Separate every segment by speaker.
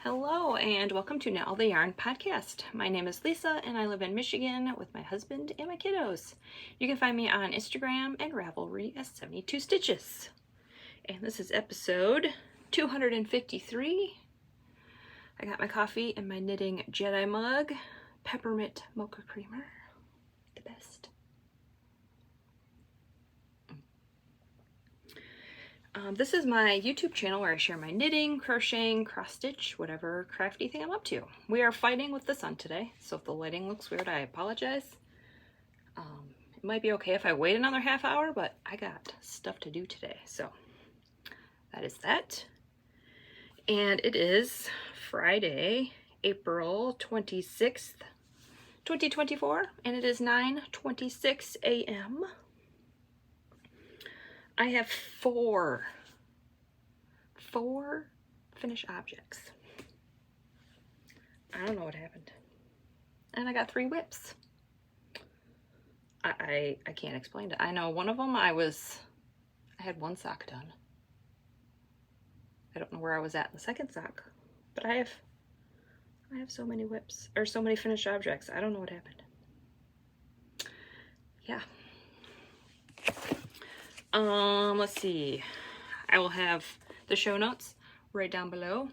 Speaker 1: Hello and welcome to Now the Yarn podcast. My name is Lisa and I live in Michigan with my husband and my kiddos. You can find me on Instagram and Ravelry as 72 Stitches. And this is episode 253. I got my coffee in my knitting Jedi mug, peppermint mocha creamer, the best. This is my YouTube channel where I share my knitting, crocheting, cross stitch, whatever crafty thing I'm up to. We are fighting with the sun today, so if the lighting looks weird, I apologize. It might be okay if I wait another half hour, but I got stuff to do today, so that is that. And it is Friday, April 26th, 2024, and it is 9:26 a.m. I have four finished objects. I don't know what happened. And I got 3 whips. I can't explain it. I know one of them I had one sock done. I don't know where I was at in the second sock, but I have so many whips, or so many finished objects. I don't know what happened. Yeah. Let's see. I will have the show notes right down below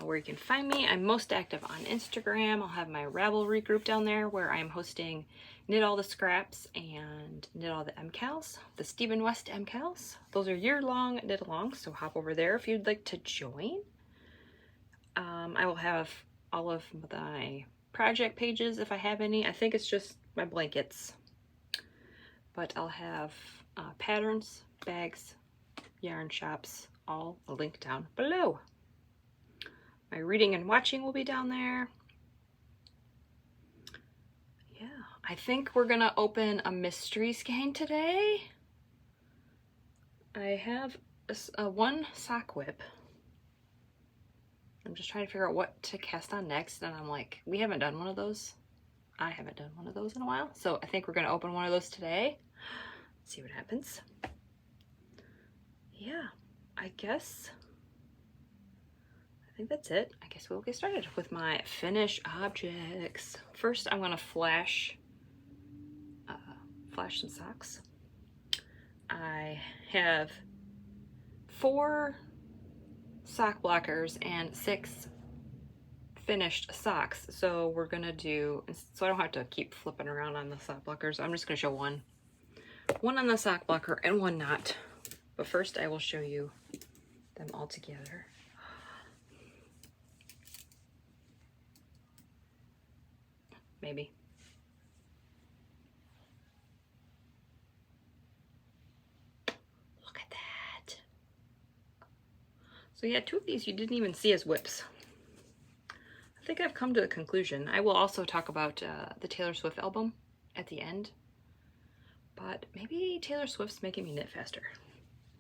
Speaker 1: where you can find me. I'm most active on Instagram. I'll have my Ravelry group down there where I'm hosting Knit All the Scraps and Knit All the MKALs, the Stephen West MKALs. Those are year-long knit-alongs, so hop over there if you'd like to join. I will have all of my project pages if I have any. I think it's just my blankets. But I'll have patterns, bags, yarn shops, all linked down below. My reading and watching will be down there. Yeah, I think we're gonna open a mystery skein today. I have one sock whip. I'm just trying to figure out what to cast on next, and I'm like, we haven't done one of those. I haven't done one of those in a while, so I think we're gonna open one of those today. See what happens. Yeah, I think that's it. I guess we'll get started with my finished objects. First, I'm gonna flash some socks. I have 4 sock blockers and 6 finished socks. So we're gonna do, so I don't have to keep flipping around on the sock blockers. I'm just gonna show one on the sock blocker and one not. But first I will show you them all together. Maybe. Look at that. So yeah, 2 of these you didn't even see as whips. I think I've come to the conclusion. I will also talk about the Taylor Swift album at the end. But maybe Taylor Swift's making me knit faster.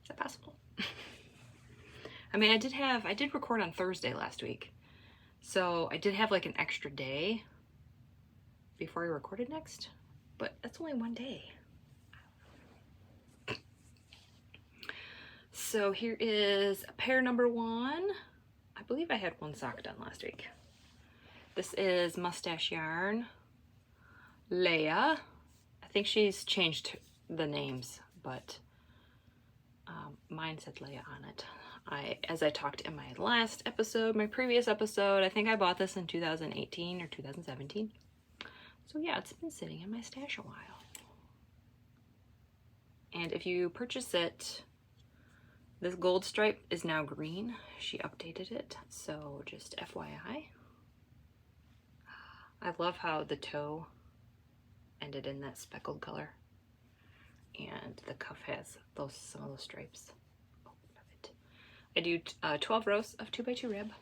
Speaker 1: Is that possible? I mean, I did record on Thursday last week. So I did have like an extra day before I recorded next. But that's only one day. So here is pair number 1. I believe I had one sock done last week. This is Mustache Yarn, Leia. I think she's changed the names, but mine said Leia on it. As I talked in my last episode, my previous episode, I think I bought this in 2018 or 2017. So yeah, it's been sitting in my stash a while. And if you purchase it, this gold stripe is now green. She updated it, so just FYI. I love how the toe ended in that speckled color, and the cuff has some of those stripes. Oh, love it. I do 12 rows of 2x2 rib.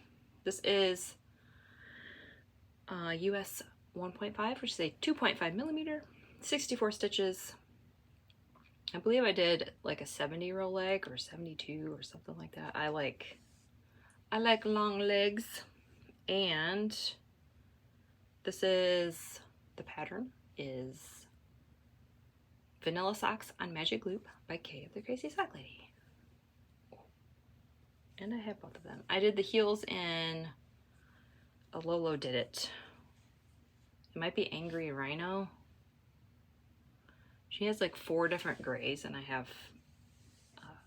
Speaker 1: This is US 1.5, which is a 2.5 millimeter, 64 stitches. I believe I did like a 70 row leg or 72 or something like that. I like long legs. And this is, the pattern is Vanilla Socks on Magic Loop by Kay of the Crazy Sock Lady. And I have both of them. I did the heels in Lolo did it. It might be Angry Rhino. She has like 4 different grays, and I have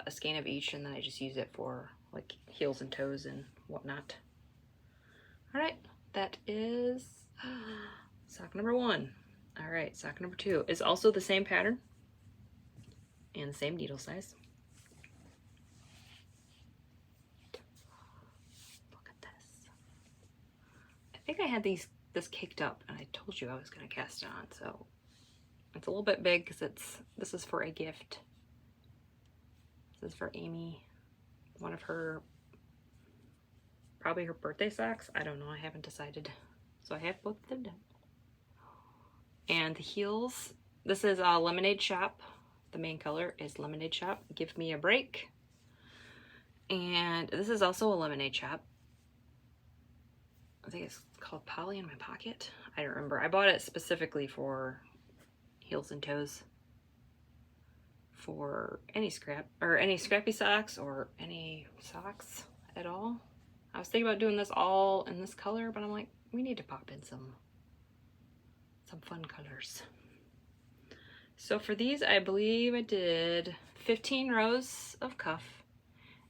Speaker 1: a skein of each, and then I just use it for like heels and toes and whatnot. All right, that is sock number 1. All right, sock number 2 is also the same pattern and the same needle size. Look at this. I think I had this caked up, and I told you I was going to cast it on, so it's a little bit big because this is for a gift. This is for Amy, one of her, probably her birthday socks. I don't know, I haven't decided. So I have both of them done. And the heels, this is Lemonade Shop. The main color is Lemonade Shop. Give Me a Break. And this is also a Lemonade Shop. I think it's called Polly in My Pocket. I don't remember. I bought it specifically for heels and toes. For any scrap or any scrappy socks or any socks at all. I was thinking about doing this all in this color, but I'm like, we need to pop in some fun colors. So for these, I believe I did 15 rows of cuff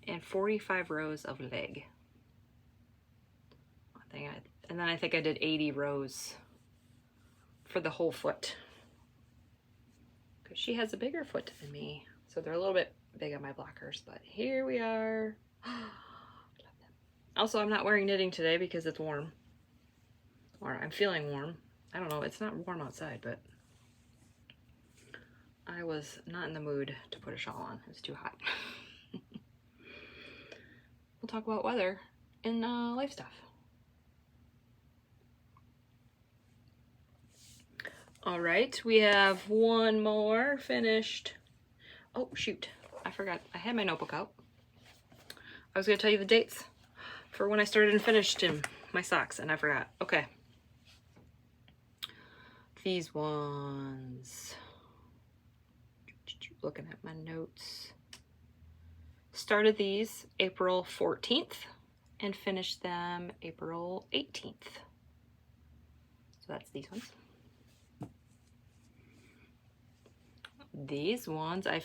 Speaker 1: and 45 rows of leg. And then I think I did 80 rows for the whole foot. Because she has a bigger foot than me. So they're a little bit big on my blockers, but here we are. Also, I'm not wearing knitting today because it's warm. Or I'm feeling warm. I don't know, it's not warm outside, but I was not in the mood to put a shawl on. It's too hot. We'll talk about weather in life stuff. All right, we have one more finished. Oh, shoot. I forgot. I had my notebook out. I was going to tell you the dates for when I started and finished in my socks, and I forgot. Okay. These ones. Looking at my notes. Started these April 14th and finished them April 18th. So that's these ones. These ones I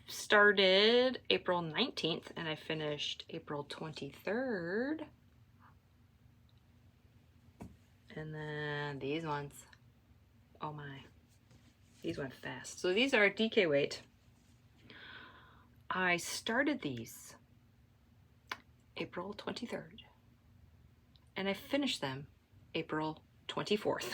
Speaker 1: started April 19th and I finished April 23rd. And then these ones, oh my, these went fast. So these are DK weight. I started these April 23rd and I finished them April 24th.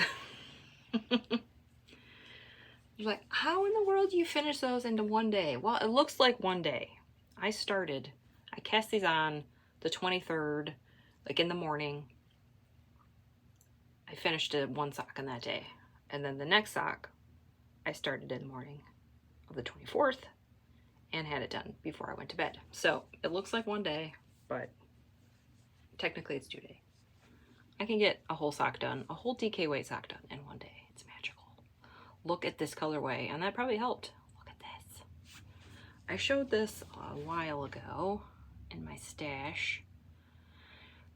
Speaker 1: You're like, how in the world do you finish those into one day? Well, it looks like one day. I cast these on the 23rd, like in the morning. I finished one sock on that day. And then the next sock, I started in the morning of the 24th and had it done before I went to bed. So it looks like one day, but technically it's 2 days. I can get a whole sock done, a whole DK weight sock done in one day. It's magical. Look at this colorway, and that probably helped. Look at this. I showed this a while ago in my stash.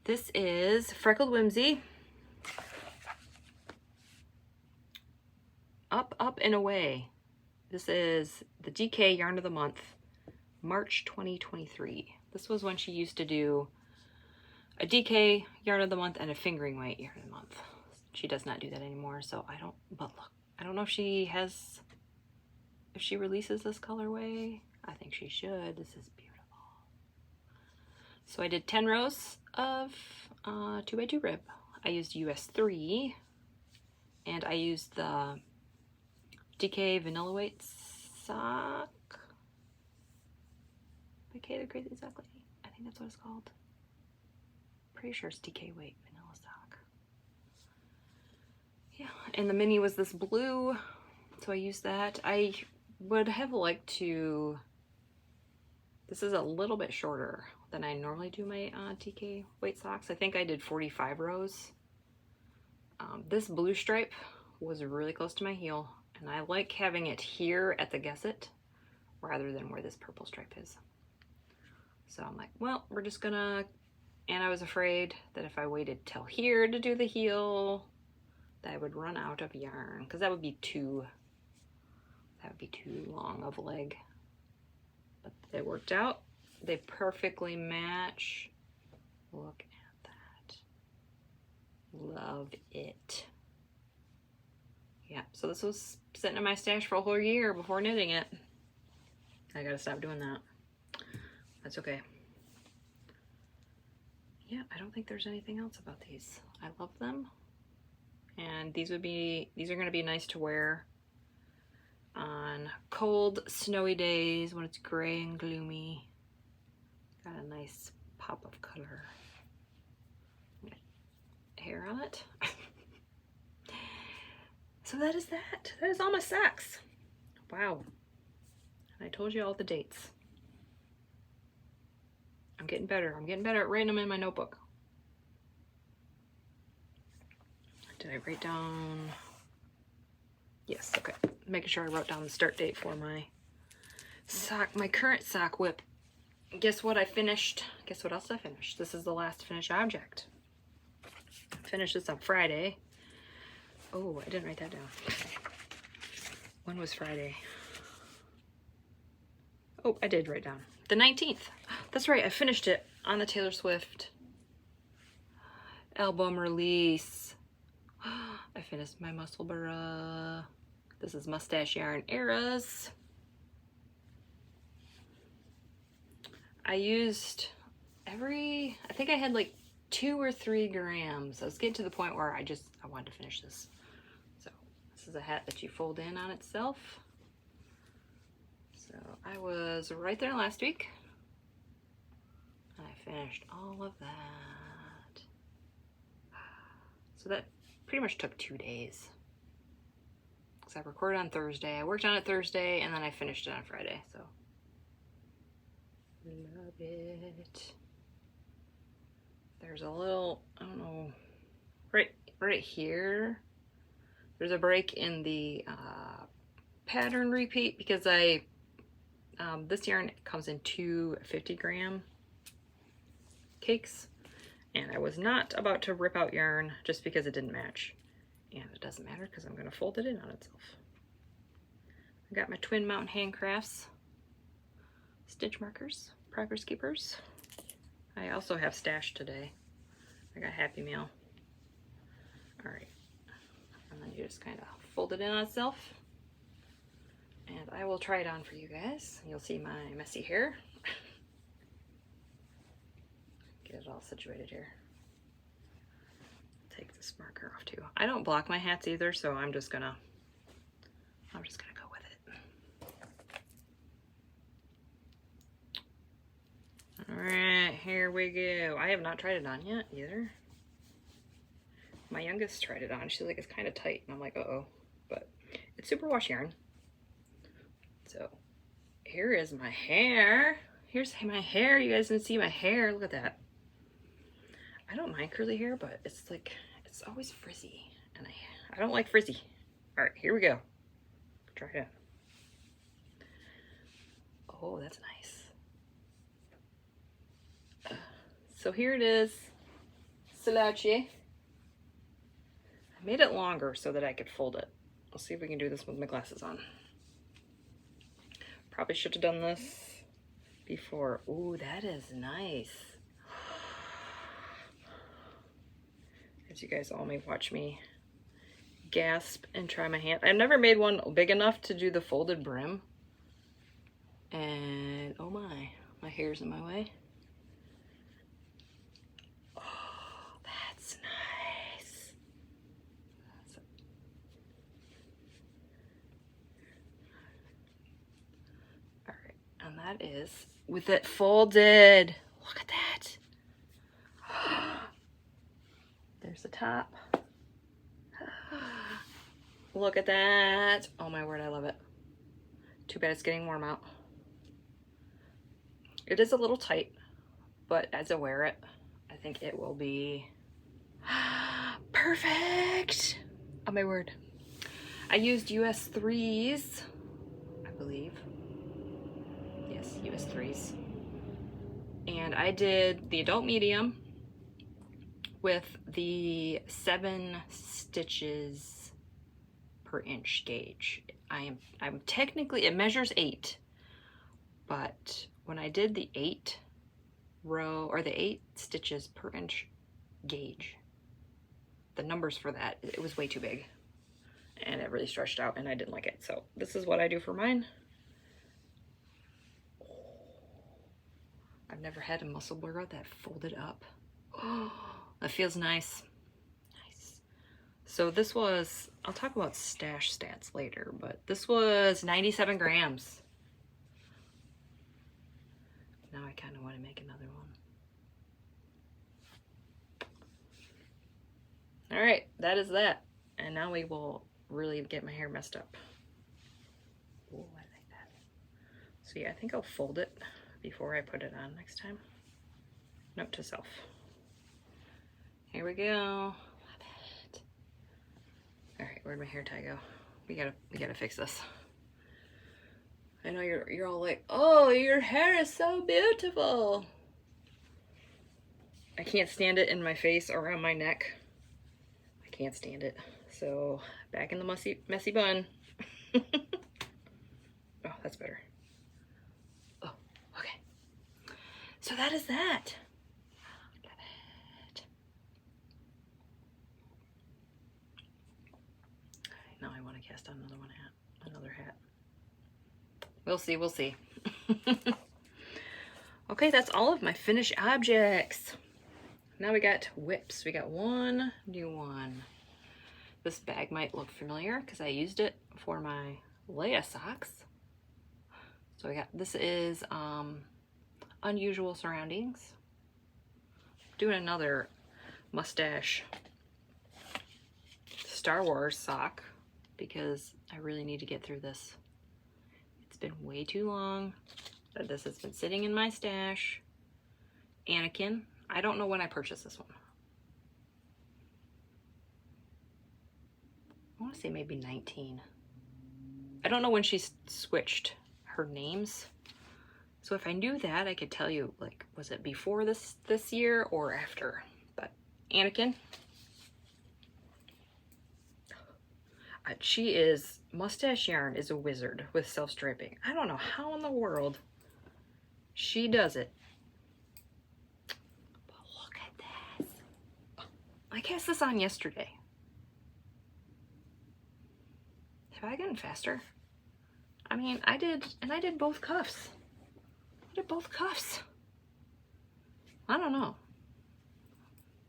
Speaker 1: This is Freckled Whimsy. Up, Up, and Away. This is the DK Yarn of the Month, March 2023. This was when she used to do a DK Yarn of the Month and a fingering weight Yarn of the Month. She does not do that anymore, so I don't, but look. I don't know if she releases this colorway. I think she should. This is beautiful. So I did 10 rows of 2x2 rib. I used US 3 and I used the DK Vanilla Weight sock. DK the Crazy Sock Lady. I think that's what it's called. Pretty sure it's DK Weight Vanilla sock. Yeah, and the mini was this blue, so I used that. I would have liked to, this is a little bit shorter than I normally do my DK weight socks. I think I did 45 rows. This blue stripe was really close to my heel, and I like having it here at the gusset rather than where this purple stripe is. So I'm like, well, we're just gonna, and I was afraid that if I waited till here to do the heel, that I would run out of yarn, because that would be too long of a leg. But it worked out. They perfectly match. Look at that. Love it. Yeah, so this was sitting in my stash for a whole year before knitting it. I gotta stop doing that. That's okay. Yeah, I don't think there's anything else about these. I love them. And these are gonna be nice to wear on cold, snowy days when it's gray and gloomy. Got a nice pop of color. Hair on it. So that is that. That is all my socks. Wow. And I told you all the dates. I'm getting better. I'm getting better at writing them in my notebook. Did I write down? Yes, okay. Making sure I wrote down the start date for my sock, my current sock whip. Guess what I finished? Guess what else I finished? This is the last finished object. I finished this on Friday. Oh, I didn't write that down. When was Friday? Oh, I did write down. The 19th. That's right, I finished it on the Taylor Swift album release. I finished my Musselburgh. This is Mustache Yarn Eras. I used I think I had like 2 or 3 grams. I was getting to the point where I wanted to finish this. So this is a hat that you fold in on itself. So I was right there last week. And I finished all of that. So that pretty much took 2 days. Because I recorded on Thursday. I worked on it Thursday and then I finished it on Friday. So love it. There's a little, I don't know, right here. There's a break in the pattern repeat because this yarn comes in 2 50-gram cakes, and I was not about to rip out yarn just because it didn't match, and it doesn't matter because I'm going to fold it in on itself. I got my Twin Mountain Handcrafts stitch markers, progress keepers. I also have stashed today. I got Happy Meal. All right, and then you just kind of fold it in on itself. And I will try it on for you guys. You'll see my messy hair. Get it all situated here. Take this marker off too. I don't block my hats either, so I'm just gonna go with it. All right, here we go. I have not tried it on yet either. My youngest tried it on. She's like, it's kind of tight, and I'm like, uh-oh. But it's superwash yarn. So here is my hair. Here's my hair. You guys can see my hair. Look at that. I don't mind curly hair, but it's like, it's always frizzy. And I don't like frizzy. All right, here we go. Try it out. Oh, that's nice. So here it is. Slouchy. I made it longer so that I could fold it. Let's see if we can do this with my glasses on. Probably should have done this before. Ooh, that is nice. As you guys all may watch me gasp and try my hand. I've never made one big enough to do the folded brim. And oh my hair's in my way. Oh, that's nice. All right, and that is with it folded. Look at that. There's the top. Look at that. Oh my word, I love it. Too bad it's getting warm out. It is a little tight, but as I wear it, I think it will be perfect. Oh my word. I used US 3s, I believe. Yes, US 3s. And I did the adult medium with the 7 stitches per inch gauge. I'm technically, it measures 8, but when I did the 8 row, or the 8 stitches per inch gauge, the numbers for that, it was way too big and it really stretched out and I didn't like it. So this is what I do for mine. I've never had a Musselburgh that folded up. Oh, that feels nice. Nice. So this was, I'll talk about stash stats later, but this was 97 grams. Now I kind of want to make another one. All right, that is that. And now we will really get my hair messed up. Oh, I like that. So yeah, I think I'll fold it before I put it on next time. Note to self. Here we go. Love it. All right, where'd my hair tie go? We gotta fix this. I know you're all like, oh, your hair is so beautiful. I can't stand it in my face or on my neck. I can't stand it. So back in the messy bun. Oh, that's better. Oh, okay. So that is that. Love it. Now I want to cast on another hat. We'll see, we'll see. Okay, that's all of my finished objects. Now we got whips. We got one new one. This bag might look familiar because I used it for my Leia socks. So I got, this is Unusual Surroundings. Doing another mustache Star Wars sock because I really need to get through this. It's been way too long that this has been sitting in my stash. Anakin. I don't know when I purchased this one. I want to say maybe 19. I don't know when she switched her names. So if I knew that, I could tell you, like, was it before this year or after? But Anakin. She is, Mustache Yarn is a wizard with self-striping. I don't know how in the world she does it. But look at this. I cast this on yesterday. Have I gotten faster? I mean, I did both cuffs. I did both cuffs. I don't know.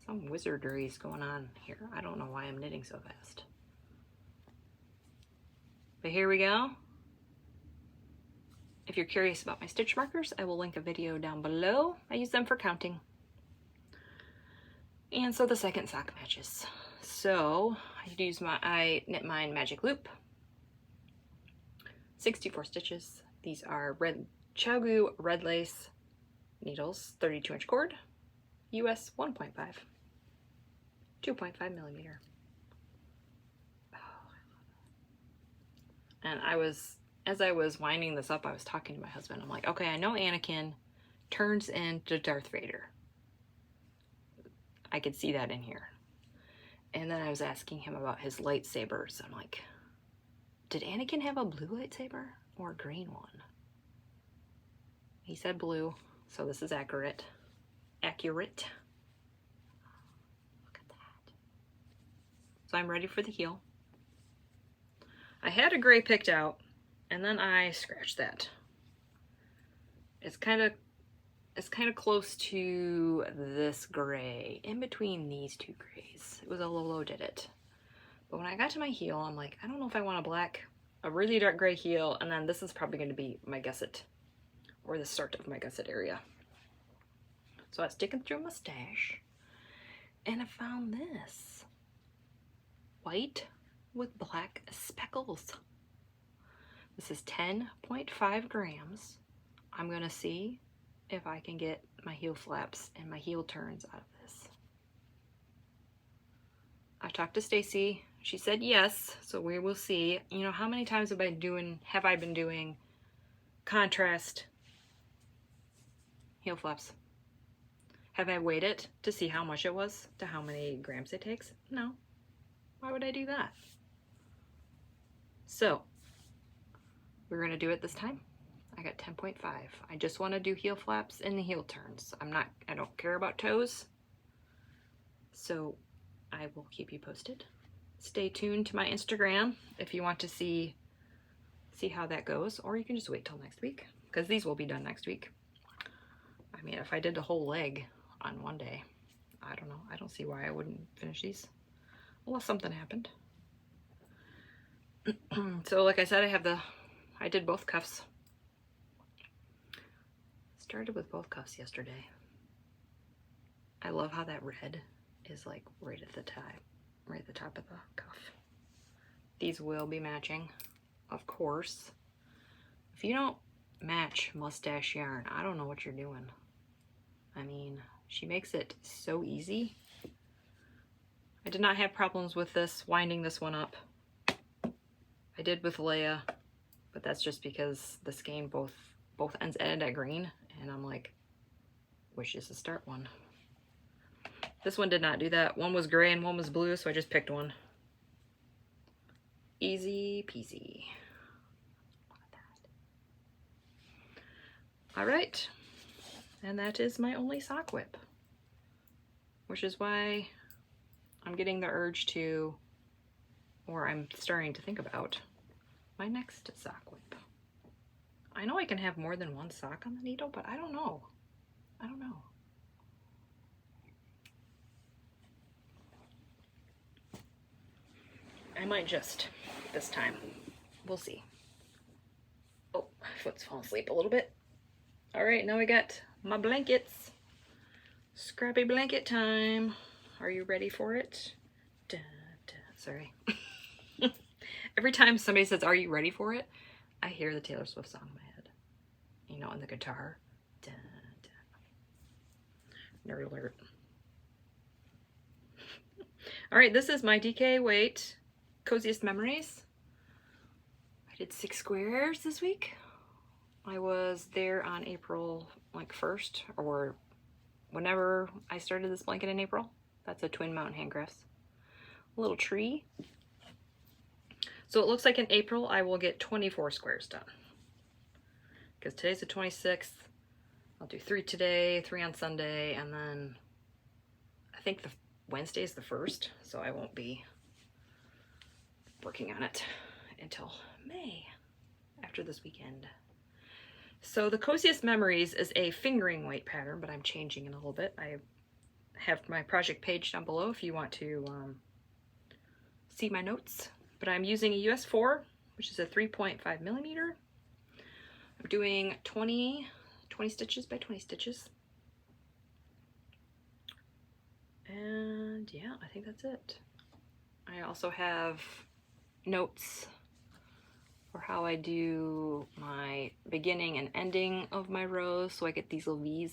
Speaker 1: Some wizardry is going on here. I don't know why I'm knitting so fast. But here we go. If you're curious about my stitch markers, I will link a video down below. I use them for counting. And so the second sock matches. So I knit mine magic loop. 64 stitches. These are Chiaogoo red lace needles, 32-inch cord, US 1.5, 2.5 millimeter. And as I was winding this up, I was talking to my husband. I'm like, okay, I know Anakin turns into Darth Vader. I could see that in here. And then I was asking him about his lightsabers. I'm like, did Anakin have a blue lightsaber or a green one? He said blue, so this is accurate. Accurate. Look at that. So I'm ready for the heel. I had a gray picked out, and then I scratched that. It's kind of close to this gray, in between these two grays. It was a Lolo did it. But when I got to my heel, I'm like, I don't know if I want a really dark gray heel, and then this is probably going to be my gusset, or the start of my gusset area. So I was sticking through my stash, and I found this. White with black speckles. This is 10.5 grams. I'm going to see if I can get my heel flaps and my heel turns out of this. I talked to Stacy. She said yes, so we will see. You know, how many times have I been doing contrast heel flaps? Have I weighed it to see how much it was, to how many grams it takes? No. Why would I do that? So, we're going to do it this time. I got 10.5. I just want to do heel flaps and the heel turns. I don't care about toes. So, I will keep you posted. Stay tuned to my Instagram if you want to see how that goes, or you can just wait till next week, because these will be done next week. I mean, if I did the whole leg on one day, I don't know. I don't see why I wouldn't finish these unless something happened. So like I said, I did both cuffs. Started with both cuffs yesterday. I love how that red is like right at the top of the cuff. These will be matching, of course. If you don't match mustache yarn, I don't know what you're doing. I mean, she makes it so easy. I did not have problems with this, winding this one up. I did with Leia, but that's just because the skein both ends ended at green, and I'm like, wishes to start one. This one did not do that. One was gray and one was blue, so I just picked one. Easy peasy. All right, and that is my only sock whip, which is why I'm getting the urge to, or I'm starting to think about, my next sock whip. I know I can have more than one sock on the needle, but I don't know. I don't know. I might just this time. We'll see. Oh, my foot's falling asleep a little bit. All right, now we got my blankets. Scrappy blanket time. Are you ready for it? Da, da. Sorry. Every time somebody says, "Are you ready for it?" I hear the Taylor Swift song in my head. You know, on the guitar. Da, da. Nerd alert. All right, this is my DK Weight Coziest Memories. I did 6 squares this week. I was there on April like 1st, or whenever I started this blanket in April. That's a twin mountain hand crafts. A little tree. So it looks like in April I will get 24 squares done. Because today's the 26th. I'll do 3 today, 3 on Sunday, and then I think the Wednesday is the 1st, so I won't be working on it until May, after this weekend. So the Coziest Memories is a fingering weight pattern, but I'm changing it a little bit. I have my project page down below if you want to see my notes. But I'm using a US 4, which is a 3.5 millimeter. I'm doing 20 stitches by 20 stitches. And yeah, I think that's it. I also have notes for how I do my beginning and ending of my rows, so I get these little V's,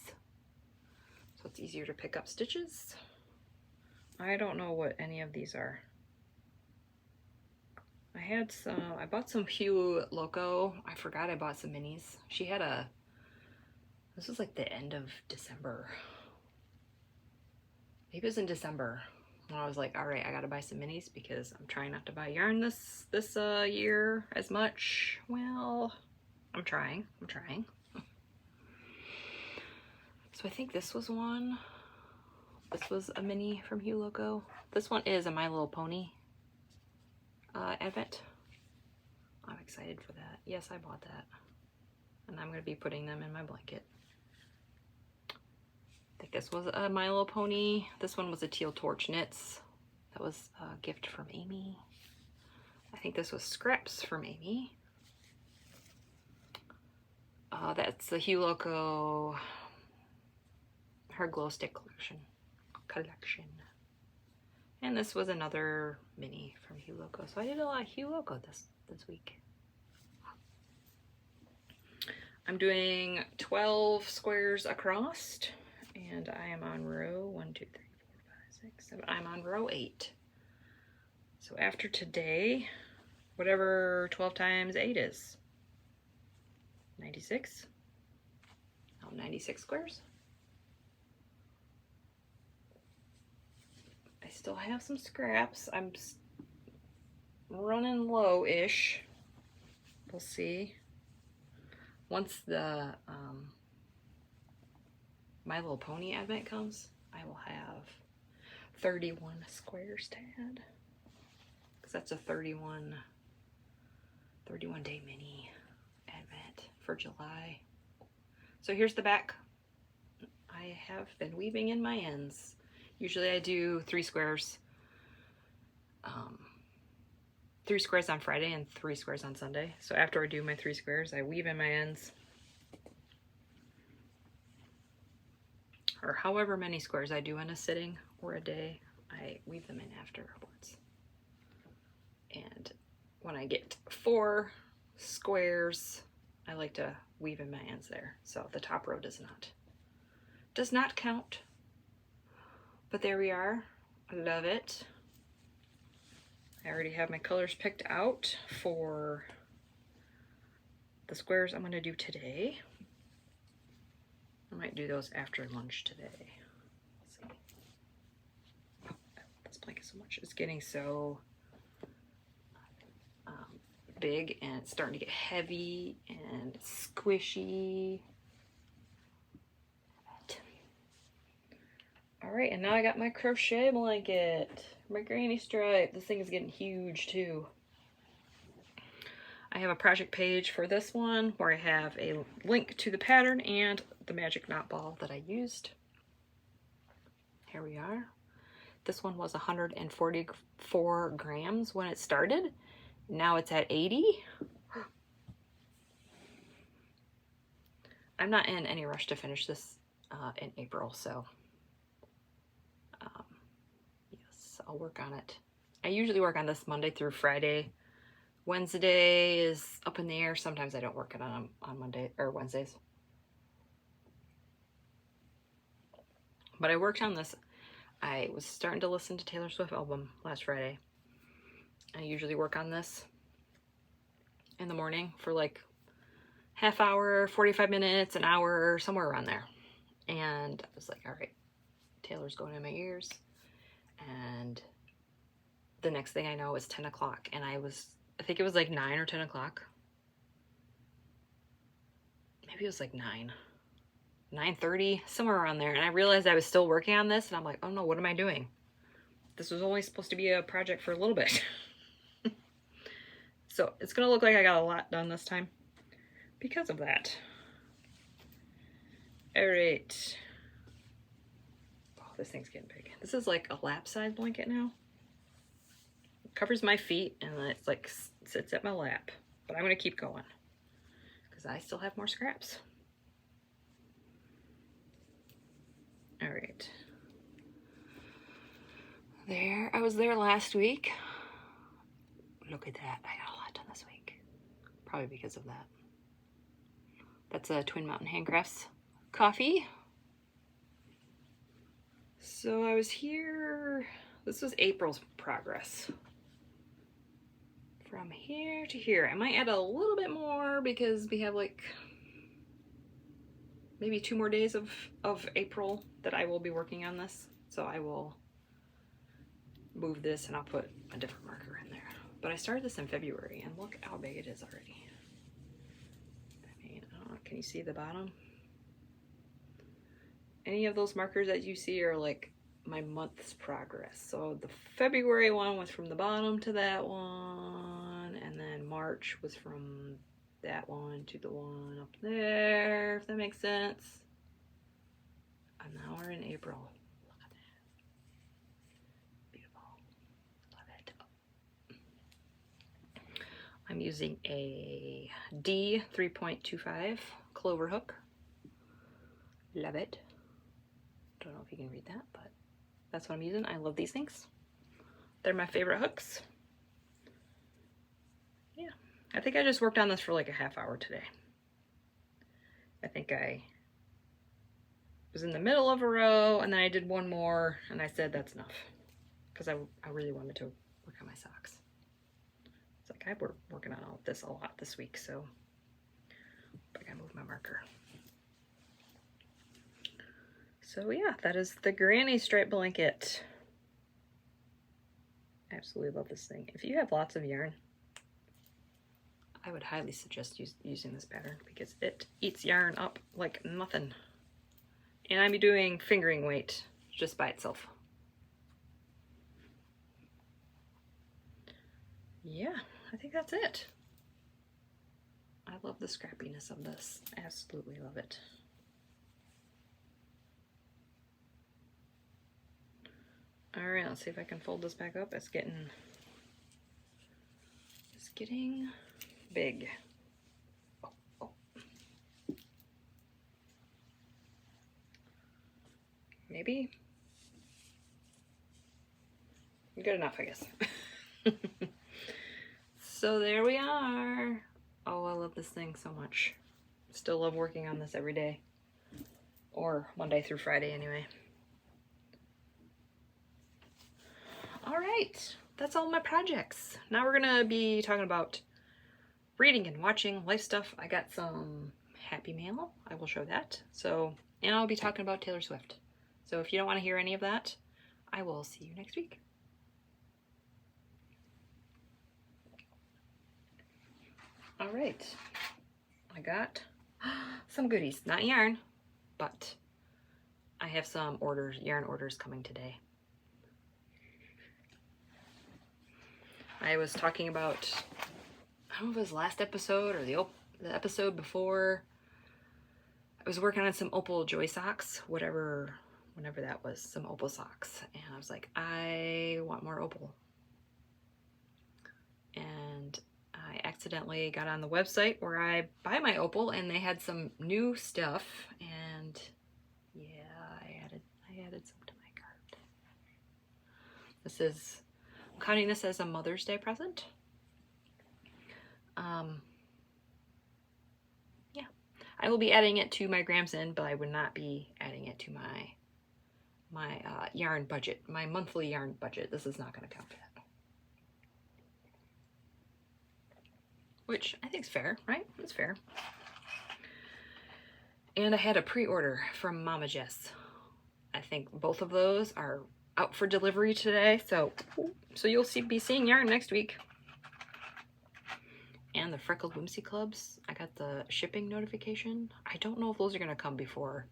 Speaker 1: so it's easier to pick up stitches. I don't know what any of these are. I bought some Hue Loco. I forgot I bought some minis. She had this was like the end of December. Maybe it was in December when I was like, all right, I gotta buy some minis because I'm trying not to buy yarn this year as much. Well, I'm trying. So I think this was one. This was a mini from Hue Loco. This one is a My Little Pony advent. I'm excited for that. Yes, I bought that. And I'm gonna be putting them in my blanket. I think this was a My Little Pony. This one was a Teal Torch Knits. That was a gift from Amy. I think this was scraps from Amy. That's the Hue Loco, her glow stick collection. And this was another mini from Hue Loco. So I did a lot of Hue Loco this week. I'm doing 12 squares across. And I am on row 1, 2, 3, 4, 5, 6, 7. I'm on row 8. So after today, whatever 12 times 8 is, 96. Oh, 96 squares. still have some scraps. I'm running low-ish. We'll see. Once the My Little Pony advent comes, I will have 31 squares to add. Because that's a 31 day mini advent for July. So here's the back. I have been weaving in my ends. Usually I do 3 squares. 3 squares on Friday and 3 squares on Sunday. So after I do my 3 squares, I weave in my ends. Or however many squares I do in a sitting or a day, I weave them in afterwards. And when I get 4 squares, I like to weave in my ends there. So the top row does not count. But there we are. I love it. I already have my colors picked out for the squares I'm going to do today. I might do those after lunch today. Let's see. Oh, this blanket so much. It's getting so big and it's starting to get heavy and squishy. All right, and now I got my crochet blanket. My granny stripe. This thing is getting huge too. I have a project page for this one where I have a link to the pattern and the magic knot ball that I used. Here we are. This one was 144 grams when it started. Now it's at 80. I'm not in any rush to finish this in April, so yes, I'll work on it. I usually work on this Monday through Friday. Wednesday is up in the air. Sometimes I don't work it on Monday or Wednesdays. But I worked on this. I was starting to listen to Taylor Swift album last Friday. I usually work on this in the morning for like half hour, 45 minutes, an hour, somewhere around there. And I was like, all right, Taylor's going in my ears. And the next thing I know is 10 o'clock. And I think it was like 9 or 10 o'clock. Maybe it was like 9:30, somewhere around there. And I realized I was still working on this. And I'm like, oh no, what am I doing? This was only supposed to be a project for a little bit. So it's going to look like I got a lot done this time because of that. All right. Oh, this thing's getting big. This is like a lap size blanket now. It covers my feet and then it's like sits at my lap. But I'm going to keep going because I still have more scraps. All right. There, I was there last week. Look at that. I got a lot done this week. Probably because of that. That's a Twin Mountain Handcrafts coffee. So I was here. This was April's progress. From here to here. I might add a little bit more because we have like maybe 2 more days of April that I will be working on this. So I will move this and I'll put a different marker in there. But I started this in February and look how big it is already. I mean, I don't know, can you see the bottom? Any of those markers that you see are like my month's progress. So the February one was from the bottom to that one, and then March was from that one to the one up there, if that makes sense. And now we're in April. Look at that. Beautiful. Love it. I'm using a D 3.25 clover hook. Love it. Don't know if you can read that, but that's what I'm using. I love these things. They're my favorite hooks. Yeah, I think I just worked on this for like a half hour today. I think I was in the middle of a row and then I did one more and I said that's enough because I really wanted to work on my socks. It's like I've been working on all of this a lot this week, so I gotta move my marker. So yeah, that is the granny stripe blanket. Absolutely love this thing. If you have lots of yarn, I would highly suggest using this pattern because it eats yarn up like nothing. And I'm doing fingering weight just by itself. Yeah, I think that's it. I love the scrappiness of this. Absolutely love it. All right, let's see if I can fold this back up. It's getting big. Oh, oh. Maybe. Good enough, I guess. So there we are. Oh, I love this thing so much. Still love working on this every day. Or Monday through Friday anyway. All right, that's all my projects. Now we're gonna be talking about reading and watching life stuff. I got some happy mail. I will show that. So, and I'll be talking about Taylor Swift. So if you don't want to hear any of that, I will see you next week. All right, I got some goodies, not yarn, but I have some yarn orders coming today. I was talking about, I don't know if it was last episode or the episode before. I was working on some opal joy socks, whenever that was, some opal socks. And I was like, I want more opal. And I accidentally got on the website where I buy my opal and they had some new stuff. And yeah, I added some to my cart. This is, I'm counting this as a Mother's Day present. Yeah, I will be adding it to my Gramson, but I would not be adding it to my yarn budget, my monthly yarn budget. This is not going to count for that. Which I think is fair, right? It's fair. And I had a pre-order from Mama Jess. I think both of those are out for delivery today, so you'll be seeing yarn next week. And the Freckled Whimsy clubs, I got the shipping notification. I don't know if those are going to come before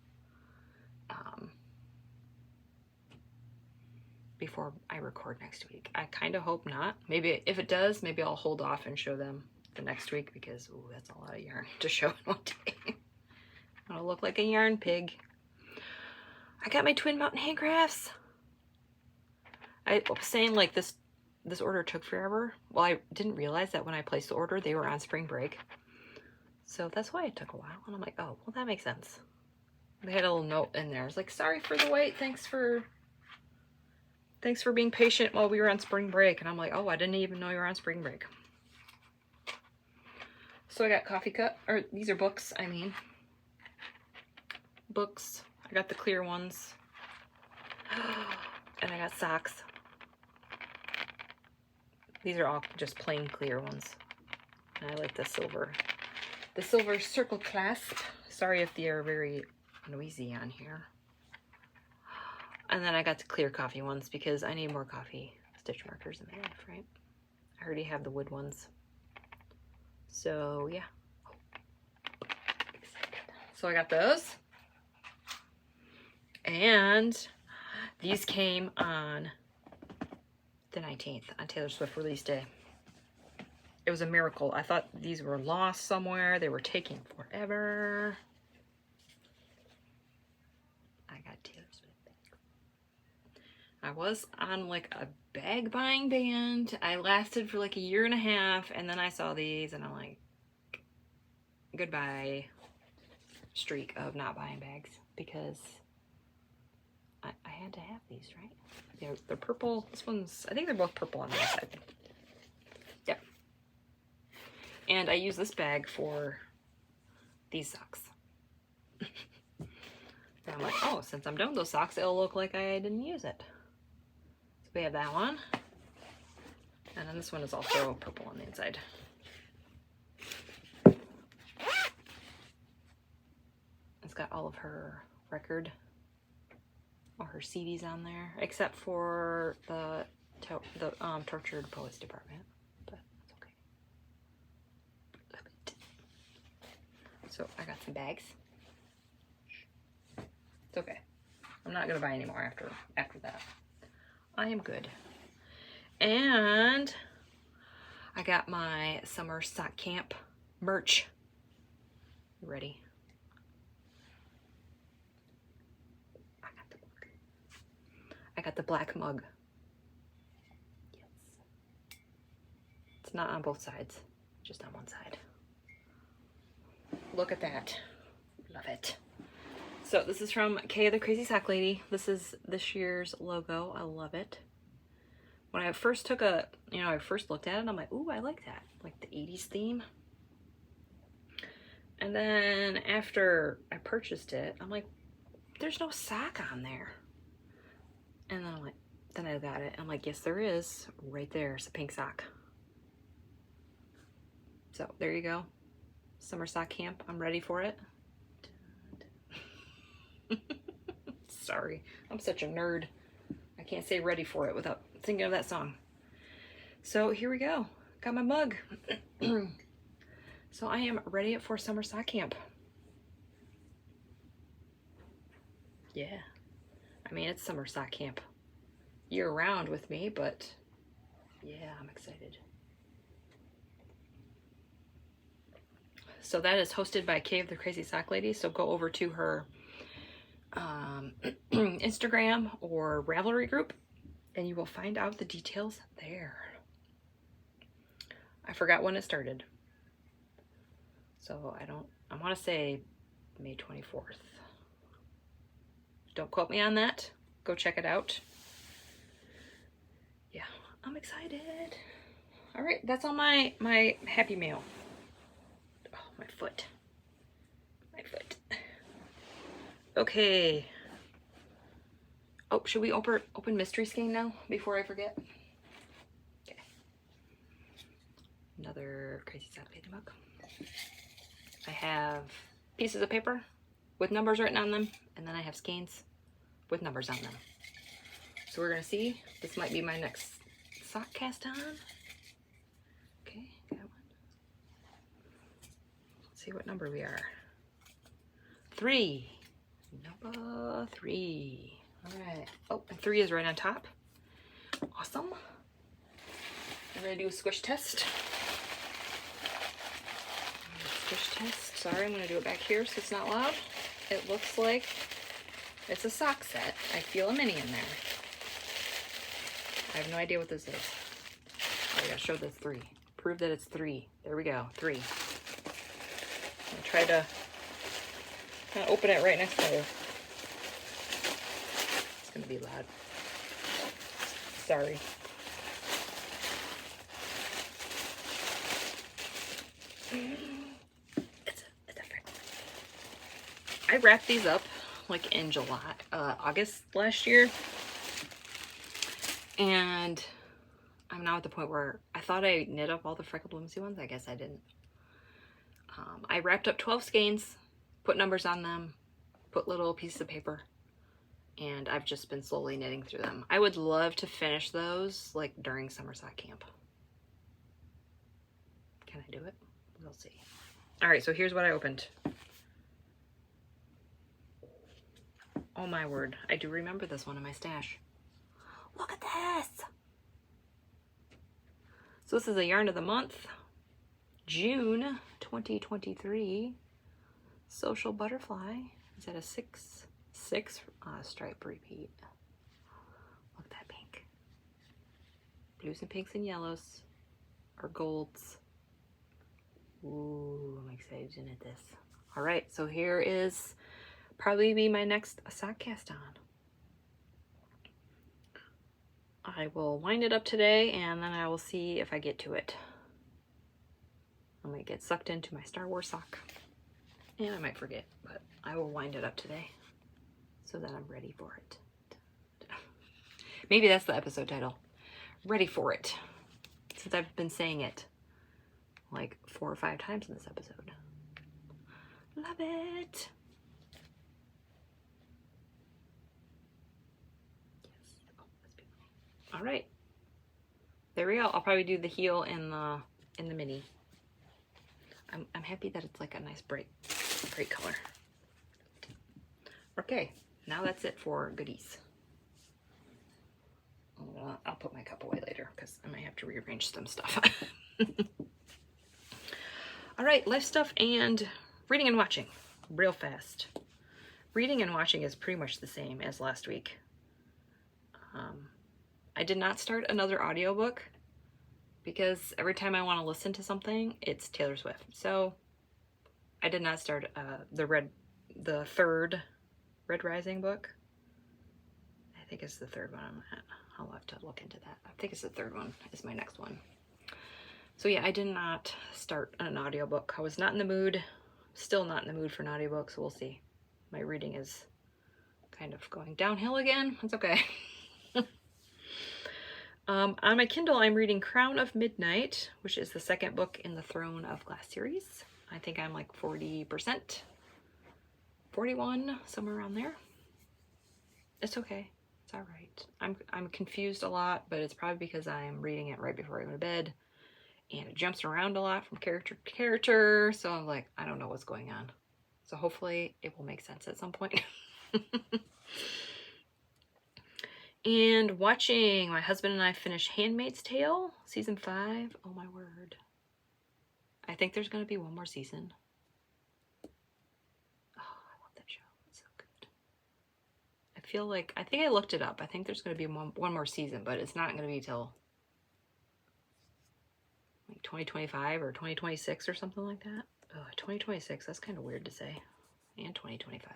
Speaker 1: I record next week. I kind of hope not. Maybe if it does, maybe I'll hold off and show them the next week because ooh, that's a lot of yarn to show in one day. I'll look like a yarn pig. I got my Twin Mountain handcrafts. I was saying like this order took forever. Well, I didn't realize that when I placed the order, they were on spring break. So that's why it took a while. And I'm like, oh, well, that makes sense. They had a little note in there. It's like, sorry for the wait. Thanks for being patient while we were on spring break. And I'm like, oh, I didn't even know you were on spring break. So I got coffee cup, or these are books, I mean. Books. I got the clear ones. And I got socks. These are all just plain clear ones. And I like the silver circle clasp. Sorry if they are very noisy on here. And then I got the clear coffee ones because I need more coffee stitch markers in my life, right? I already have the wood ones. So yeah. So I got those. And these came on the 19th, on Taylor Swift release day. It was a miracle. I thought these were lost somewhere. They were taking forever. I got Taylor Swift bags. I was on like a bag buying band. I lasted for like a year and a half, and then I saw these and I'm like, goodbye streak of not buying bags because I had to have these, right? They're purple. This one's, I think they're both purple on the inside. Yeah. And I use this bag for these socks. And I'm like, oh, since I'm done with those socks, it'll look like I didn't use it. So we have that one. And then this one is also purple on the inside. It's got all of her all her CDs on there, except for the Tortured Poets department, but that's okay. Love it. So I got some bags. It's okay. I'm not gonna buy any more after that. I am good. And I got my summer sock camp merch. You ready? I got the black mug. Yes. It's not on both sides, just on one side. Look at that. Love it. So this is from Kay the Crazy Sock Lady. This is this year's logo. I love it. When I first took I first looked at it, I'm like, ooh, I like that. Like the 80s theme. And then after I purchased it, I'm like, there's no sock on there. And then then I got it. I'm like, yes, there is. Right there. It's a pink sock. So there you go. Summer sock camp. I'm ready for it. Sorry. I'm such a nerd. I can't say ready for it without thinking of that song. So here we go. Got my mug. So I am ready for summer sock camp. Yeah. I mean, it's summer sock camp year round with me, but yeah, I'm excited. So that is hosted by Kay the Crazy Sock Lady. So go over to her Instagram or Ravelry group and you will find out the details there. I forgot when it started. So I want to say May 24th. Don't quote me on that. Go check it out. Yeah, I'm excited. All right, that's all my Happy Mail. Oh, my foot. My foot. Okay. Oh, should we open mystery skein now before I forget? Okay. Another Crazy Sock Lady mug. I have pieces of paper with numbers written on them, and then I have skeins with numbers on them. So we're gonna see. This might be my next sock cast on. Okay, got one. Let's see what number we are. 3. Number 3. All right. Oh, and 3 is right on top. Awesome. I'm gonna do a squish test. Squish test. Sorry, I'm gonna do it back here so it's not loud. It looks like it's a sock set. I feel a mini in there. I have no idea what this is. Oh, I gotta show this 3. Prove that it's 3. There we go, 3. I'm gonna try to open it right next to her. It's gonna be loud. Sorry. It's a Freckled. I wrapped these up like in August last year. And I'm now at the point where I thought I knit up all the Freckled Whimsy ones. I guess I didn't. I wrapped up 12 skeins, put numbers on them, put little pieces of paper, and I've just been slowly knitting through them. I would love to finish those like during summer sock camp. Can I do it? We'll see. All right, so here's what I opened. Oh my word, I do remember this one in my stash. Look at this. So this is a yarn of the month, June 2023. Social Butterfly. Is that a 6 stripe repeat? Look at that pink. Blues and pinks and yellows, or golds. Ooh, I'm excited to knit this. All right, so here is probably be my next sock cast on. I will wind it up today and then I will see if I get to it. I might get sucked into my Star Wars sock and I might forget, but I will wind it up today so that I'm ready for it. Maybe that's the episode title. Ready for it. Since I've been saying it like 4 or 5 times in this episode. Love it. Yes. Oh, that's beautiful. All right. there we go. I'll probably do the heel in the mini. I'm happy that it's like a nice bright color. Okay, now that's it for goodies. I'll put my cup away later because I might have to rearrange some stuff. All right, life stuff and reading and watching real fast. Reading and watching is pretty much the same as last week. I did not start another audiobook because every time I want to listen to something, it's Taylor Swift. So I did not start the third Red Rising book. I think it's the third one I'm at. I'll have to look into that. I think it's the third one is my next one. So yeah, I did not start an audiobook. I was not in the mood, still not in the mood for an audiobook, so we'll see. My reading is kind of going downhill again. It's okay. On my Kindle, I'm reading Crown of Midnight, which is the second book in the Throne of Glass series. I think I'm like 40%, 41, somewhere around there. It's okay. It's all right. I'm confused a lot, but it's probably because I'm reading it right before I go to bed, and it jumps around a lot from character to character, so I'm like, I don't know what's going on. So hopefully it will make sense at some point. And watching, my husband and I finished Handmaid's Tale, season 5. Oh my word. I think there's going to be one more season. Oh, I love that show. It's so good. I feel like, I think I looked it up. I think there's going to be one more season, but it's not going to be till like 2025 or 2026 or something like that. Oh, 2026, that's kind of weird to say. And 2025.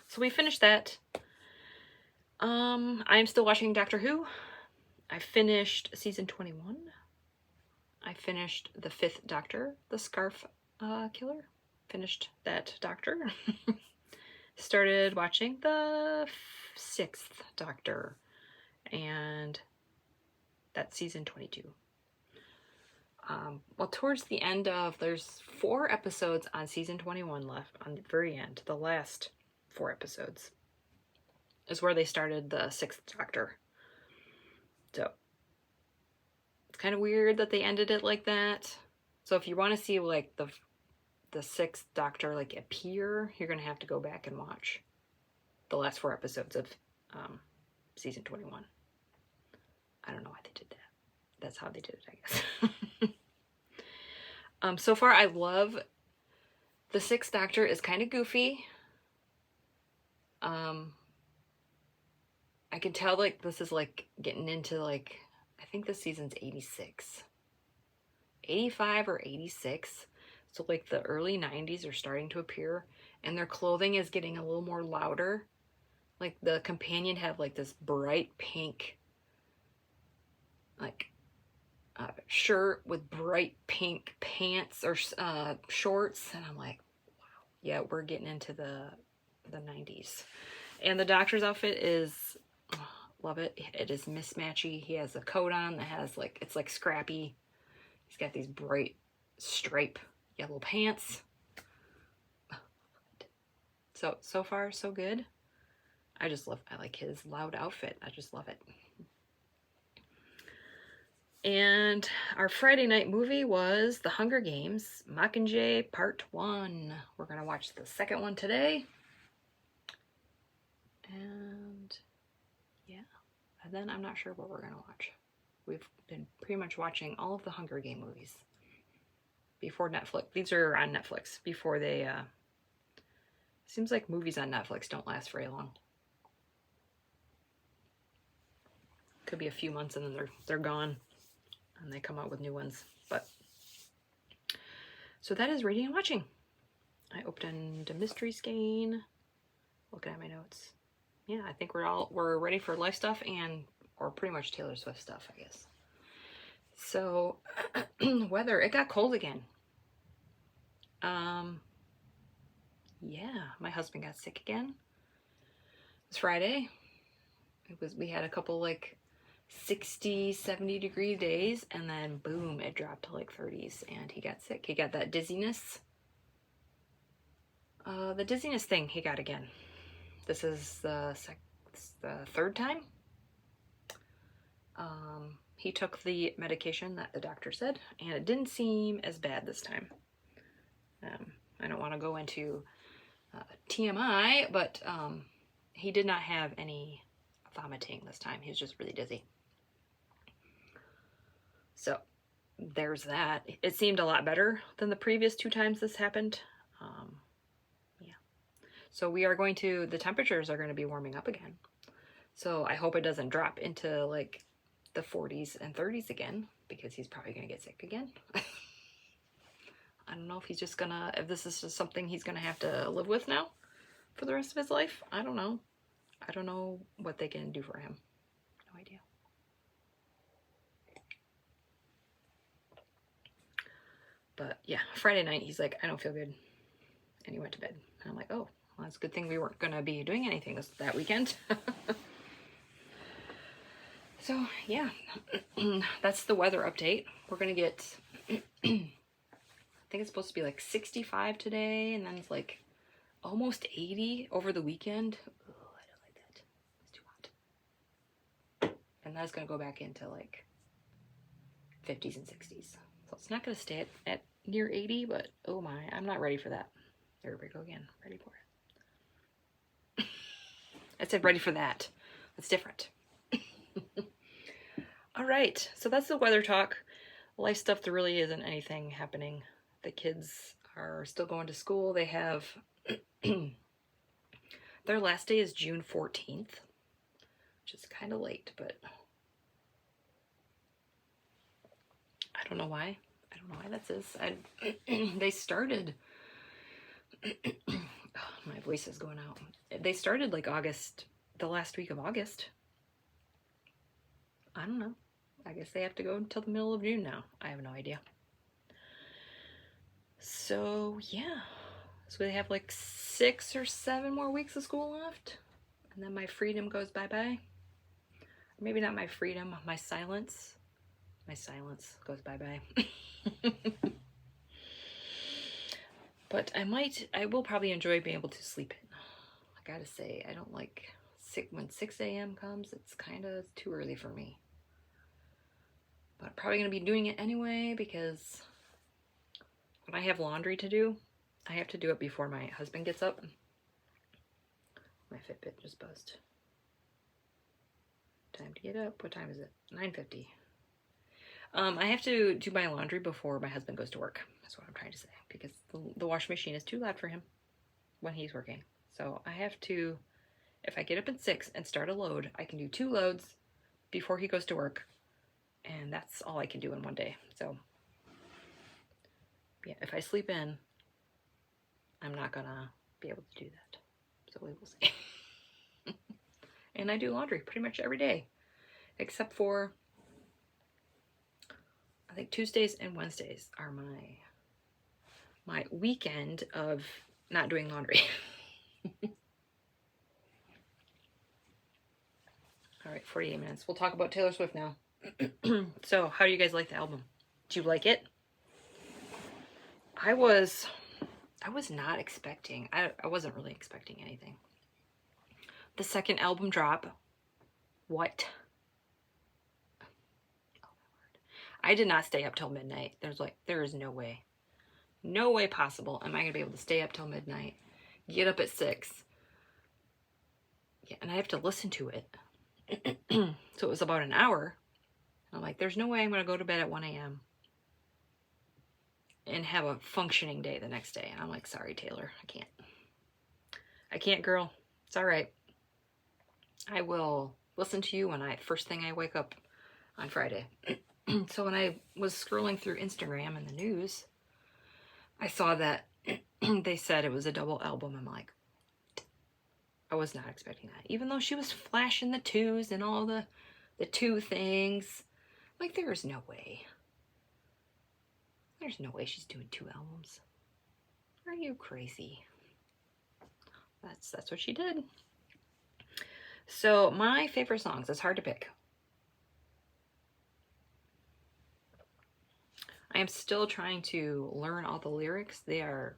Speaker 1: So we finished that. I am still watching Doctor Who. I finished season 21. I finished the 5th Doctor, the Scarf Killer. Finished that Doctor. Started watching the 6th Doctor, and that's season 22. Well, towards the end of, there's 4 episodes on season 21 left, on the very end. The last 4 episodes is where they started the 6th Doctor. So it's kind of weird that they ended it like that. So if you want to see like the 6th Doctor like appear, you're gonna have to go back and watch the last 4 episodes of season 21. I don't know why they did that. That's how they did it, I guess. So far, I love the 6th Doctor. Is kind of goofy. I can tell like this is like getting into like, I think this season's 86, 85 or 86. So like the early 90s are starting to appear, and their clothing is getting a little more louder. Like the companion had like this bright pink like shirt with bright pink pants or shorts, and I'm like, wow, yeah, we're getting into the 90s. And the Doctor's outfit is, love it. It is mismatchy. He has a coat on that has like, it's like scrappy. He's got these bright stripe yellow pants. So far so good. I like his loud outfit. I just love it. And our Friday night movie was The Hunger Games, Mockingjay Part 1. We're going to watch the second one today. And yeah, and then I'm not sure what we're going to watch. We've been pretty much watching all of the Hunger Game movies before Netflix. These are on Netflix before they, seems like movies on Netflix don't last very long. Could be a few months and then they're gone. And they come out with new ones. But so that is reading and watching. I opened a mystery skein. Looking at my notes. Yeah, I think we're ready for life stuff or pretty much Taylor Swift stuff, I guess. So weather, it got cold again. Yeah, my husband got sick again. It was Friday. We had a couple like 60, 70 degree days, and then boom, it dropped to like 30s, and he got sick. He got that dizziness. The dizziness thing he got again. This is the 3rd time. He took the medication that the doctor said, and it didn't seem as bad this time. I don't want to go into TMI, but he did not have any vomiting this time. He was just really dizzy. So there's that. It seemed a lot better than the previous 2 times this happened. Yeah. So we are going to, the temperatures are going to be warming up again. So I hope it doesn't drop into like the 40s and 30s again, because he's probably going to get sick again. I don't know if he's just gonna, if this is just something he's gonna have to live with now for the rest of his life. I don't know. I don't know what they can do for him. No idea. But yeah, Friday night, he's like, I don't feel good. And he went to bed. And I'm like, oh, well, that's a good thing we weren't gonna be doing anything that weekend. So yeah, that's the weather update. We're gonna get, I think it's supposed to be like 65 today, and then it's like almost 80 over the weekend. Oh, I don't like that. It's too hot. And that's going to go back into like 50s and 60s. So it's not going to stay at near 80, but oh my, I'm not ready for that. There we go again. Ready for it. I said ready for that. That's different. All right, so that's the weather talk. Life stuff, there really isn't anything happening. The kids are still going to school. They have, their last day is June 14th, which is kind of late, but I don't know why. I don't know why that is. They started, oh, my voice is going out. They started like August, the last week of August. I don't know. I guess they have to go until the middle of June now. I have no idea. So yeah, so they have like 6 or 7 more weeks of school left, and then my freedom goes bye-bye. Maybe not my freedom, my silence. My silence goes bye-bye. But I will probably enjoy being able to sleep in. I gotta say, I don't like when 6 a.m. comes, it's kind of too early for me. But I'm probably gonna be doing it anyway, because when I have laundry to do, I have to do it before my husband gets up. My Fitbit just buzzed. Time to get up. What time is it? 9:50. I have to do my laundry before my husband goes to work. That's what I'm trying to say, because the washing machine is too loud for him when he's working. So I have to, if I get up at 6 and start a load, I can do 2 loads before he goes to work, and that's all I can do in one day. So yeah, if I sleep in, I'm not gonna be able to do that. So we will see. And I do laundry pretty much every day, except for, I think Tuesdays and Wednesdays are my weekend of not doing laundry. All right, 48 minutes. We'll talk about Taylor Swift now. So, how do you guys like the album? Do you like it? I was not expecting, I wasn't really expecting anything. The second album drop, what? Oh my word. I did not stay up till midnight. There is no way. No way possible am I going to be able to stay up till midnight, get up at 6. Yeah, and I have to listen to it. So it was about an hour. I'm like, there's no way I'm going to go to bed at 1 a.m. and have a functioning day the next day. And I'm like, sorry, Taylor, I can't. I can't, girl. It's all right. I will listen to you first thing I wake up on Friday. So when I was scrolling through Instagram and the news, I saw that they said it was a double album. I'm like, I was not expecting that. Even though she was flashing the 2s and all the 2 things. Like, there is no way. There's no way she's doing 2 albums. Are you crazy? That's what she did. So my favorite songs, it's hard to pick. I am still trying to learn all the lyrics. They are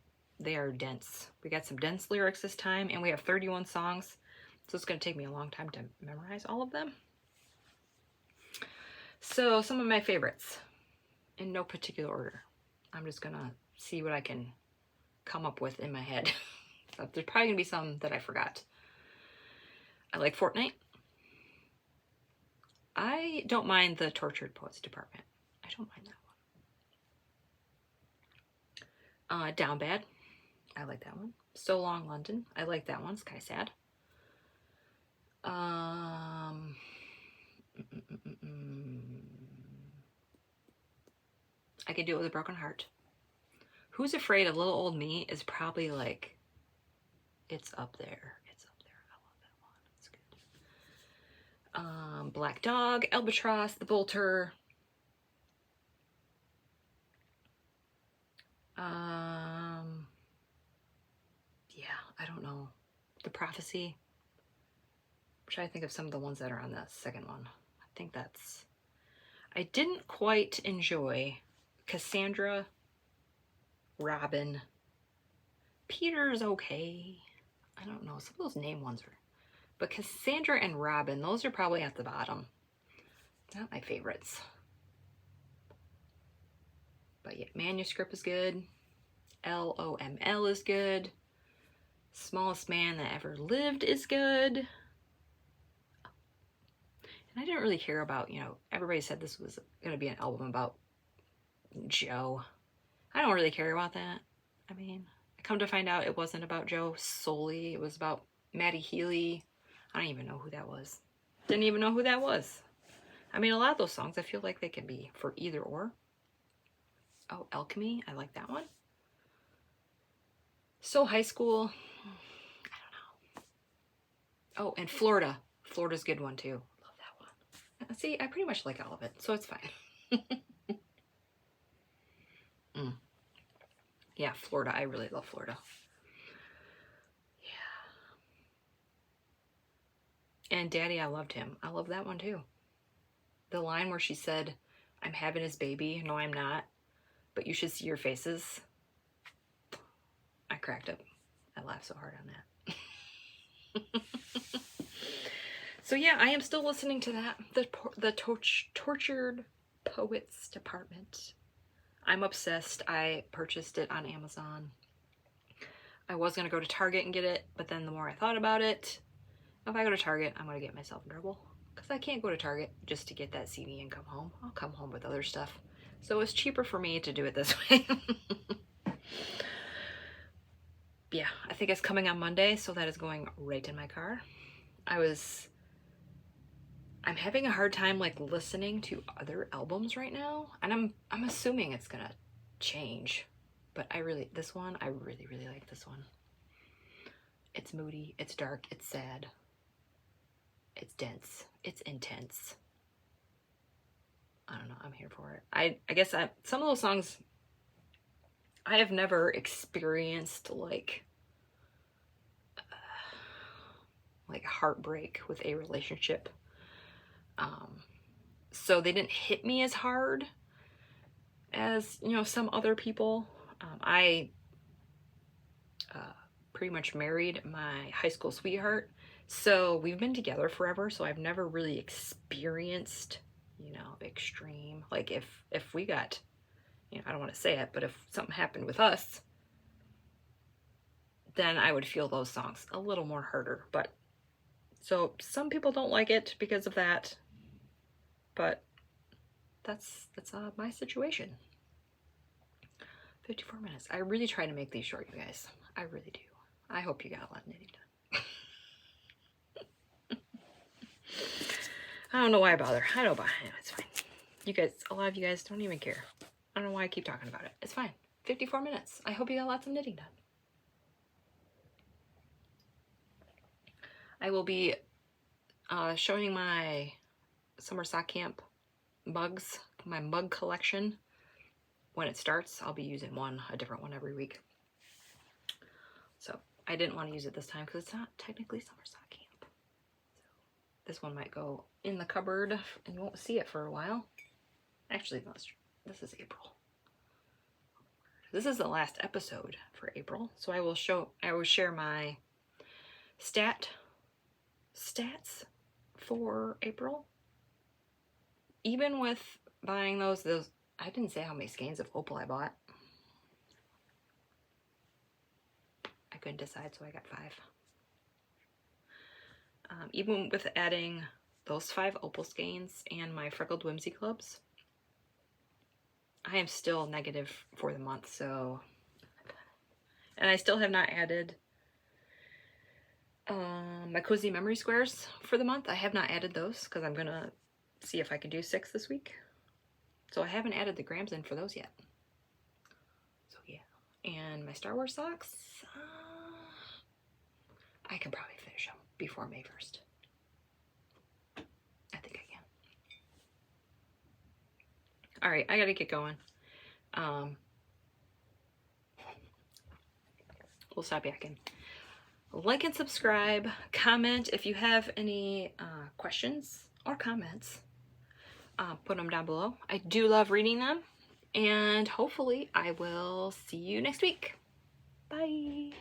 Speaker 1: dense. We got some dense lyrics this time, and we have 31 songs. So it's going to take me a long time to memorize all of them. So some of my favorites, in no particular order. I'm just gonna see what I can come up with in my head. So there's probably gonna be some that I forgot. I like Fortnite. I don't mind the Tortured Poets Department. I don't mind that one. Down Bad. I like that one. So Long London. I like that one. It's kind of sad. I Could Do It With a Broken Heart. Who's Afraid of Little Old Me is probably like, it's up there. It's up there. I love that one. It's good. Black Dog, Albatross, The Bolter. Yeah, I don't know. The Prophecy. I'm trying to think of some of the ones that are on the second one. I think that's... I didn't quite enjoy Cassandra, Robin. Peter's okay. I don't know. Some of those name ones are... But Cassandra and Robin, those are probably at the bottom. Not my favorites. But yeah, Manuscript is good. LOML is good. Smallest Man That Ever Lived is good. And I didn't really care about, you know, everybody said this was going to be an album about Joe. I don't really care about that. I mean, I come to find out it wasn't about Joe solely. It was about Maddie Healy. I don't even know who that was. Didn't even know who that was. I mean, a lot of those songs, I feel like they can be for either or. Oh, Alchemy. I like that one. So High School. I don't know. Oh, and Florida. Florida's a good one too. Love that one. See, I pretty much like all of it, so it's fine. Yeah, Florida. I really love Florida. Yeah. And Daddy, I Loved Him. I love that one too. The line where she said, "I'm having his baby. No, I'm not. But you should see your faces." I cracked up. I laughed so hard on that. So yeah, I am still listening to that. The Tortured Poets Department. I'm obsessed. I purchased it on Amazon. I was going to go to Target and get it, but then the more I thought about it, if I go to Target, I'm going to get myself in trouble. Because I can't go to Target just to get that CD and come home. I'll come home with other stuff. So it's cheaper for me to do it this way. Yeah, I think it's coming on Monday, so that is going right in my car. I'm having a hard time like listening to other albums right now, and I'm assuming it's gonna change, but this one I really like this one. It's moody, it's dark, it's sad, it's dense, it's intense. I don't know, I'm here for it. I guess some of those songs I have never experienced like heartbreak with a relationship. So they didn't hit me as hard as, you know, some other people. I pretty much married my high school sweetheart. So we've been together forever. So I've never really experienced, you know, extreme. Like if we got, you know, I don't want to say it, but if something happened with us, then I would feel those songs a little more harder. But so some people don't like it because of that. But that's my situation. 54 minutes. I really try to make these short, you guys. I really do. I hope you got a lot of knitting done. I don't know why I bother. I don't bother. It's fine. You guys, a lot of you guys don't even care. I don't know why I keep talking about it. It's fine. 54 minutes. I hope you got lots of knitting done. I will be showing my summer sock camp mugs, my mug collection. When it starts, I'll be using a different one every week. So I didn't want to use it this time because it's not technically summer sock camp. So this one might go in the cupboard and you won't see it for a while. Actually, no, this is April. This is the last episode for April. So I will share my stats for April even with buying those, I didn't say how many skeins of opal I bought. I couldn't decide, so I got 5. Even with adding those 5 opal skeins and my Freckled Whimsy clubs, I am still negative for the month, so... And I still have not added my Cozy Memory Squares for the month. I have not added those because I'm going to see if I can do 6 this week. So I haven't added the grams in for those yet. So yeah. And my Star Wars socks, I can probably finish them before May 1st. I think I can. Alright, I gotta get going. We'll stop yakking. Like and subscribe. Comment if you have any questions or comments. Put them down below. I do love reading them. And hopefully I will see you next week. Bye.